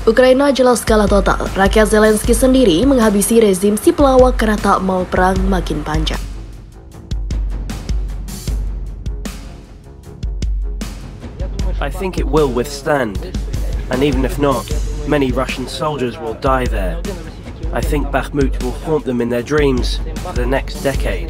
Ukraina jelas kalah total. Rakyat Zelensky sendiri menghabisi rezim si pelawak karena tak mau perang makin panjang. I think it will withstand, and even if not, many Russian soldiers will die there. I think Bakhmut will haunt them in their dreams for the next decade.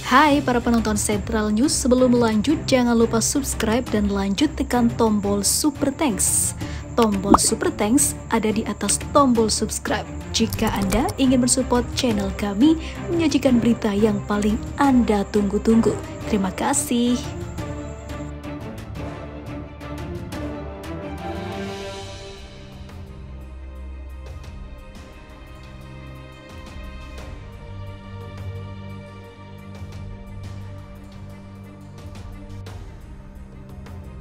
Hai para penonton Central News, sebelum lanjut jangan lupa subscribe dan lanjut tekan tombol Super Thanks. Tombol Super Thanks ada di atas tombol subscribe. Jika Anda ingin mensupport channel kami menyajikan berita yang paling Anda tunggu-tunggu. Terima kasih.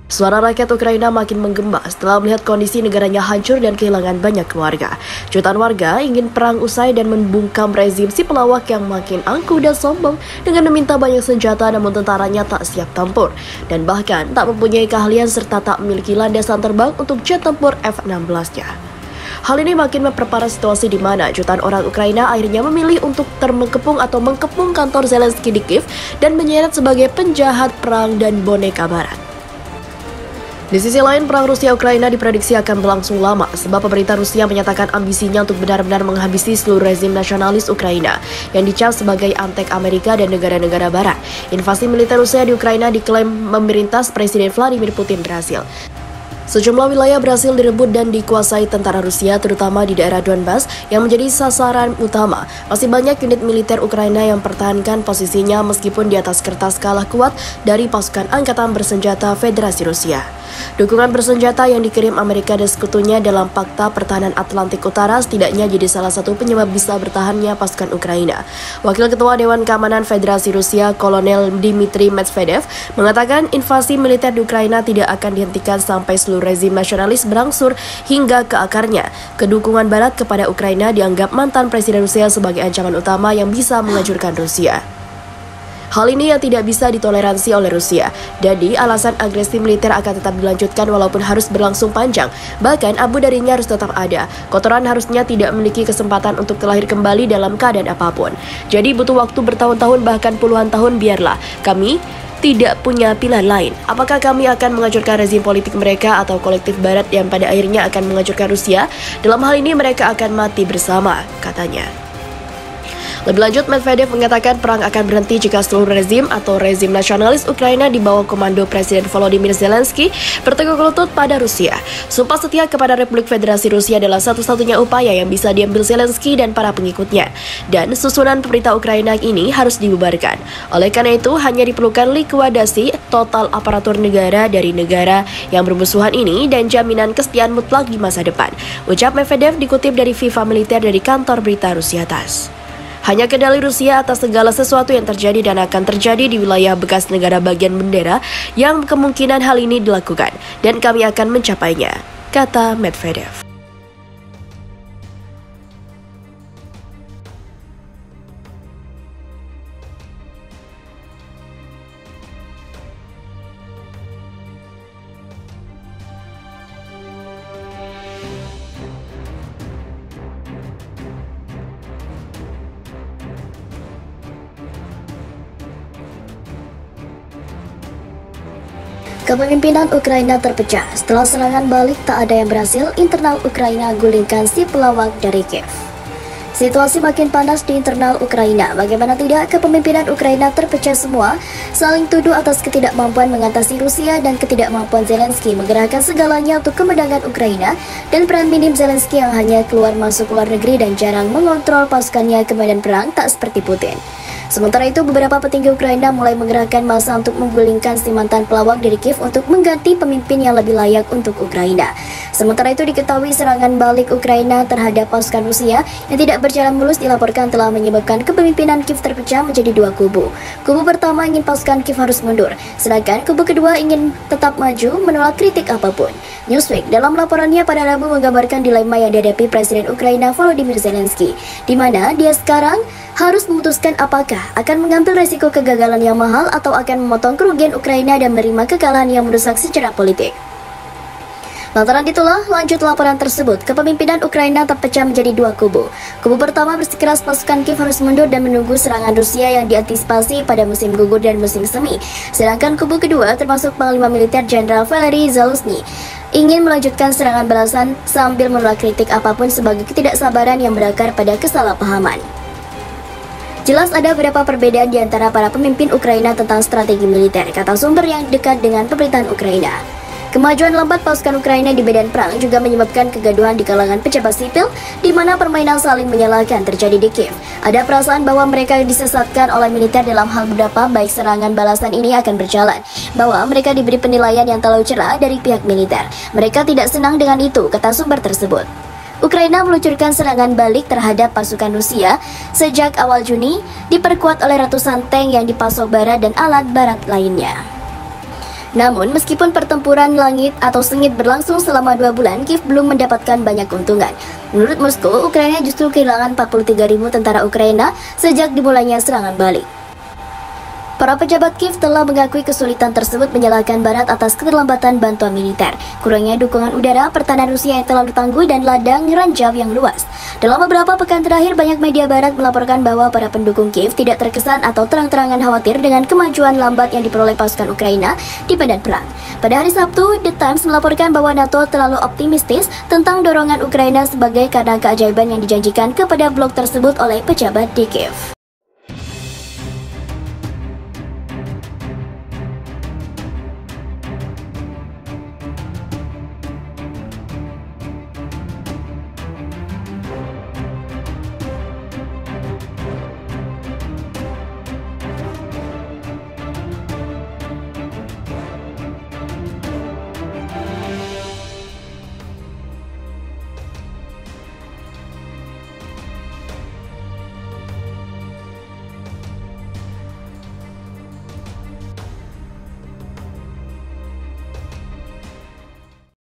Suara rakyat Ukraina makin menggema setelah melihat kondisi negaranya hancur dan kehilangan banyak keluarga. Jutaan warga ingin perang usai dan membungkam rezim si pelawak yang makin angkuh dan sombong dengan meminta banyak senjata namun tentaranya tak siap tempur dan bahkan tak mempunyai keahlian serta tak memiliki landasan terbang untuk jet tempur F-16-nya. Hal ini makin memperparah situasi di mana jutaan orang Ukraina akhirnya memilih untuk mengkepung kantor Zelensky di Kiev dan menyeret sebagai penjahat perang dan boneka barat. Di sisi lain, perang Rusia-Ukraina diprediksi akan berlangsung lama sebab pemerintah Rusia menyatakan ambisinya untuk benar-benar menghabisi seluruh rezim nasionalis Ukraina yang dicap sebagai antek Amerika dan negara-negara barat. Invasi militer Rusia di Ukraina diklaim memerintah Presiden Vladimir Putin berhasil. Sejumlah wilayah berhasil direbut dan dikuasai tentara Rusia, terutama di daerah Donbas yang menjadi sasaran utama. Masih banyak unit militer Ukraina yang mempertahankan posisinya meskipun di atas kertas kalah kuat dari pasukan angkatan bersenjata Federasi Rusia. Dukungan bersenjata yang dikirim Amerika dan sekutunya dalam Fakta Pertahanan Atlantik Utara setidaknya jadi salah satu penyebab bisa bertahannya pasukan Ukraina. Wakil Ketua Dewan Keamanan Federasi Rusia, Kolonel Dmitry Medvedev, mengatakan invasi militer di Ukraina tidak akan dihentikan sampai seluruh rezim nasionalis berangsur hingga ke akarnya. Kedukungan Barat kepada Ukraina dianggap mantan Presiden Rusia sebagai ancaman utama yang bisa menghancurkan Rusia. Hal ini yang tidak bisa ditoleransi oleh Rusia. Jadi, alasan agresi militer akan tetap dilanjutkan walaupun harus berlangsung panjang. Bahkan, abu darinya harus tetap ada. Kotoran harusnya tidak memiliki kesempatan untuk terlahir kembali dalam keadaan apapun. Jadi, butuh waktu bertahun-tahun bahkan puluhan tahun biarlah. Kami tidak punya pilihan lain. Apakah kami akan menghancurkan rezim politik mereka atau kolektif Barat yang pada akhirnya akan menghancurkan Rusia? Dalam hal ini mereka akan mati bersama, katanya. Lebih lanjut, Medvedev mengatakan perang akan berhenti jika seluruh rezim atau rezim nasionalis Ukraina di bawah komando Presiden Volodymyr Zelensky bertekuk lutut pada Rusia. Sumpah setia kepada Republik Federasi Rusia adalah satu-satunya upaya yang bisa diambil Zelensky dan para pengikutnya. Dan susunan pemerintah Ukraina ini harus dibubarkan. Oleh karena itu, hanya diperlukan likuidasi total aparatur negara dari negara yang bermusuhan ini dan jaminan kesetiaan mutlak di masa depan. Ucap Medvedev dikutip dari Viva Militer dari kantor berita Rusia TASS. Hanya kendali Rusia atas segala sesuatu yang terjadi dan akan terjadi di wilayah bekas negara bagian bendera yang kemungkinan hal ini dilakukan, dan kami akan mencapainya, kata Medvedev. Kepemimpinan Ukraina terpecah setelah serangan balik tak ada yang berhasil internal Ukraina gulingkan si pelawak dari Kiev. Situasi makin panas di internal Ukraina. Bagaimana tidak, kepemimpinan Ukraina terpecah semua, saling tuduh atas ketidakmampuan mengatasi Rusia dan ketidakmampuan Zelensky menggerakkan segalanya untuk kemenangan Ukraina, dan peran minim Zelensky yang hanya keluar masuk luar negeri dan jarang mengontrol pasukannya ke medan perang tak seperti Putin. Sementara itu, beberapa petinggi Ukraina mulai menggerakkan massa untuk menggulingkan si mantan pelawak dari Kiev untuk mengganti pemimpin yang lebih layak untuk Ukraina. Sementara itu, diketahui serangan balik Ukraina terhadap pasukan Rusia yang tidak berjalan mulus dilaporkan telah menyebabkan kepemimpinan Kiev terpecah menjadi dua kubu. Kubu pertama ingin pasukan Kiev harus mundur, sedangkan kubu kedua ingin tetap maju menolak kritik apapun. Newsweek dalam laporannya pada Rabu menggambarkan dilema yang dihadapi Presiden Ukraina Volodymyr Zelensky, di mana dia sekarang harus memutuskan apakah akan mengambil resiko kegagalan yang mahal atau akan memotong kerugian Ukraina dan menerima kekalahan yang merusak secara politik. Lantaran itulah, lanjut laporan tersebut, kepemimpinan Ukraina terpecah menjadi dua kubu. Kubu pertama bersikeras pasukan Kiev harus mundur dan menunggu serangan Rusia yang diantisipasi pada musim gugur dan musim semi. Sedangkan kubu kedua, termasuk Panglima Militer Jenderal Valery Zaluzhny, ingin melanjutkan serangan balasan sambil menolak kritik apapun sebagai ketidaksabaran yang berakar pada kesalahpahaman. Jelas ada beberapa perbedaan di antara para pemimpin Ukraina tentang strategi militer, kata sumber yang dekat dengan pemerintahan Ukraina. Kemajuan lambat pasukan Ukraina di medan perang juga menyebabkan kegaduhan di kalangan pejabat sipil, di mana permainan saling menyalahkan terjadi di Kiev. Ada perasaan bahwa mereka disesatkan oleh militer dalam hal berapa baik serangan balasan ini akan berjalan, bahwa mereka diberi penilaian yang terlalu cerah dari pihak militer. Mereka tidak senang dengan itu, kata sumber tersebut. Ukraina meluncurkan serangan balik terhadap pasukan Rusia sejak awal Juni, diperkuat oleh ratusan tank yang dipasok barat dan alat barat lainnya. Namun, meskipun pertempuran langit atau sengit berlangsung selama 2 bulan, Kiev belum mendapatkan banyak keuntungan. Menurut Moskow, Ukraina justru kehilangan 43.000 tentara Ukraina sejak dimulainya serangan balik. Para pejabat Kiev telah mengakui kesulitan tersebut, menyalahkan Barat atas keterlambatan bantuan militer, kurangnya dukungan udara, pertahanan Rusia yang terlalu tangguh, dan ladang ranjau yang luas. Dalam beberapa pekan terakhir, banyak media Barat melaporkan bahwa para pendukung Kiev tidak terkesan atau terang-terangan khawatir dengan kemajuan lambat yang diperoleh pasukan Ukraina di medan perang. Pada hari Sabtu, The Times melaporkan bahwa NATO terlalu optimistis tentang dorongan Ukraina sebagai karena keajaiban yang dijanjikan kepada blok tersebut oleh pejabat di Kiev.